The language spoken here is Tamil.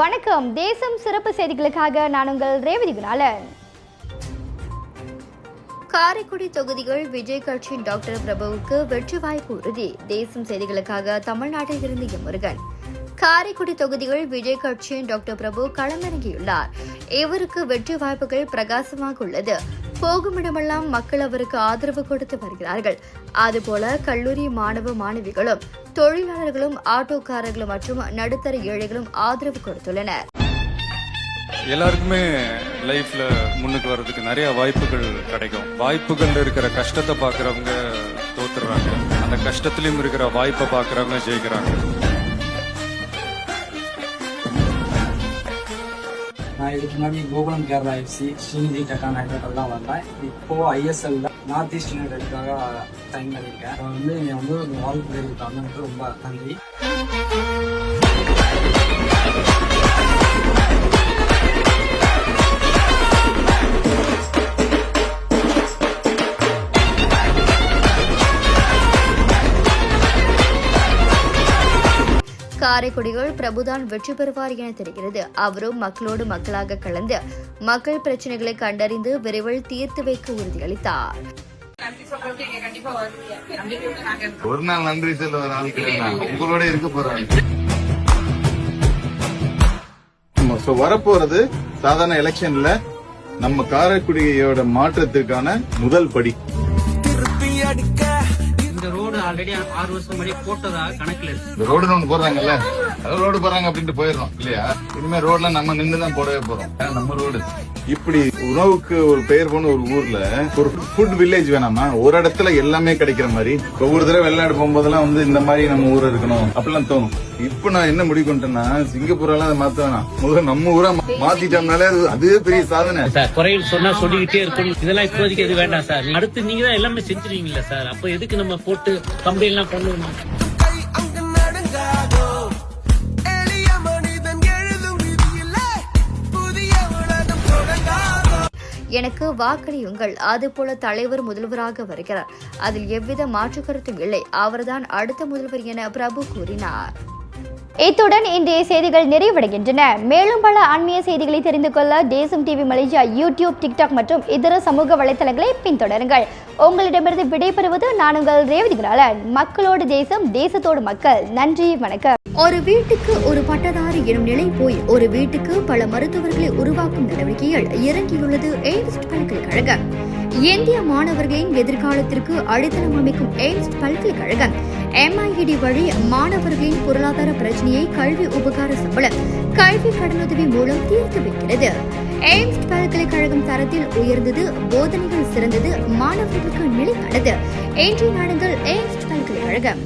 வணக்கம். தேசம் சிறப்பு செய்திகளுக்காக நான் உங்கள் ரேவதி குணாலன். காரைக்குடி தொகுதிகள் விஜய் கட்சியின் டாக்டர் பிரபுவுக்கு வெற்றி வாய்ப்பு உறுதி. தேசம் செய்திகளுக்காக தமிழ்நாட்டில் இருந்து முருகன். காரைக்குடி தொகுதிகள் விஜய் கட்சியின் டாக்டர் பிரபு களமிறங்கியுள்ளார். இவருக்கு வெற்றி வாய்ப்புகள் பிரகாசமாக உள்ளது. போகுமிடமெல்லாம் மக்கள் அவருக்கு ஆதரவு கொடுத்து வருகிறார்கள். அதுபோல கல்லூரி மாணவ மாணவிகளும் தொழிலாளர்களும் ஆட்டோக்காரர்களும் மற்றும் நடுத்தர ஏழைகளும் ஆதரவு கொடுத்துள்ளனர். எல்லாருக்குமே லைஃப்ல முன்னுக்கு வர்றதுக்கு நிறைய வாய்ப்புகள் கிடைக்கும். வாய்ப்புகள் இருக்கிற கஷ்டத்தை பாக்குறவங்க தோத்துறாங்க, அந்த கஷ்டத்திலயும் இருக்கிற வாய்ப்பை பாக்குறவங்க ஜெயிக்கிறாங்க. நான் இதுக்கு முன்னாடி கோகுலம் கேரளா எஃப்சி, ஸ்ரீநிதி டெக்கா நைட்லாம் வந்தேன். இப்போ ஐஎஸ்எல்ல நார்த் ஈஸ்ட் யுனைடெடுக்காக சைன் பண்ணியிருக்கேன். என்னை வாய்ப்பு தெரிவித்தாங்க, ரொம்ப நன்றி. காரைக்குடிகள் பிரபுதான் வெற்றி பெறுவார் என தெரிகிறது. அவரும் மக்களோடு மக்களாக கலந்து மக்கள் பிரச்சனைகளை கண்டறிந்து விரைவில் தீர்த்து வைக்க உறுதியளித்தார். ஒரு நாள் நன்றி சொல்ல ஒரு ஆள் உங்களோட இருக்க போறாங்க. வரப்போறது சாதாரண எலெக்ஷன்ல நம்ம காரைக்குடியோட மாற்றத்திற்கான முதல் படி. இந்த ரோடு ஆல்ரெடி 6 வருஷம் முன்னாடி போட்டதா கணக்குல இருக்கு. இந்த ரோடு ஒன்று போடுறாங்கல்ல, ரோடு போடுறாங்க அப்படின்ட்டு போயிடுறோம் இல்லையா? இனிமே ரோட்ல நம்ம நின்றுதான் போடவே போறோம். நம்ம ரோடு இப்படி உணவுக்கு ஒரு பெயர் போன ஒரு ஊர்ல ஒரு ஃபுட் வில்லேஜ் வேணாமா? ஒரு இடத்துல எல்லாமே கிடைக்கிற மாதிரி. ஒவ்வொரு தடவை வெளிநாடு போகும்போதெல்லாம் இந்த மாதிரி நம்ம ஊர் இருக்கணும் அப்படிலாம் தோணும். இப்ப நான் என்ன முடிவு பண்ணிட்டேன்னா, சிங்கப்பூரெல்லாம் அதை மாத்த வேணாம், முதல்ல நம்ம ஊரா மாத்திட்டோம்னாலே அதுவே பெரிய சாதனை. குறைகள் சொன்னா சொல்லிக்கிட்டே இருக்கணும். இதெல்லாம் இப்போதைக்கு எது வேண்டாம் சார். அடுத்து நீங்க தான் எல்லாமே செஞ்சிருவீங்களா சார்? அப்ப எதுக்கு நம்ம போட்டு கம்பெனி எல்லாம் பண்ணுவோம்? எனக்கு வாக்களியுங்கள். அதுபோல தலைவர் முதல்வராக வருகிறார், அதில் எவ்வித மாற்று கருத்தும் இல்லை. அவர்தான் அடுத்த முதல்வர் என பிரபு கூறினார். இத்துடன் இன்றைய செய்திகள் நிறைவடைகின்றன. மேலும் பல ஆன்மீக செய்திகளை தெரிந்து கொள்ள தேசம் டிவி மலேசியா யூடியூப், டிக்டாக் மற்றும் இதர சமூக வலைதளங்களை பின்தொடருங்கள். உங்களிடமிருந்து விடைபெறுவது நான் உங்கள் ரேவதி குணாலன். மக்களோடு தேசம், தேசத்தோடு மக்கள். நன்றி, வணக்கம். ஒரு வீட்டுக்கு ஒரு பட்டதாரி எனும் நிலை போய் ஒரு வீட்டுக்கு பல மருத்துவர்களை உருவாக்கும் நடவடிக்கையில் இறங்கியுள்ளது எய்ம்ஸ் பல்கலைக்கழகம். இந்திய மாணவர்களின் எதிர்காலத்திற்கு அடித்தளம் அமைக்கும் எய்ம்ஸ் பல்கலைக்கழகம் MIED வழி மாணவர்களின் பொருளாதார பிரச்சனையை கல்வி உபகார சம்பளம், கல்வி கடனுதவி மூலம் தீர்த்து வைக்கிறது. எய்ம்ஸ் பல்கலைக்கழகம் தரத்தில் உயர்ந்தது, போதனைகள் சிறந்தது, மாணவர்களுக்கு நிலையானது. இன்றைய நாடுகள் எய்ம்ஸ் பல்கலைக்கழகம்.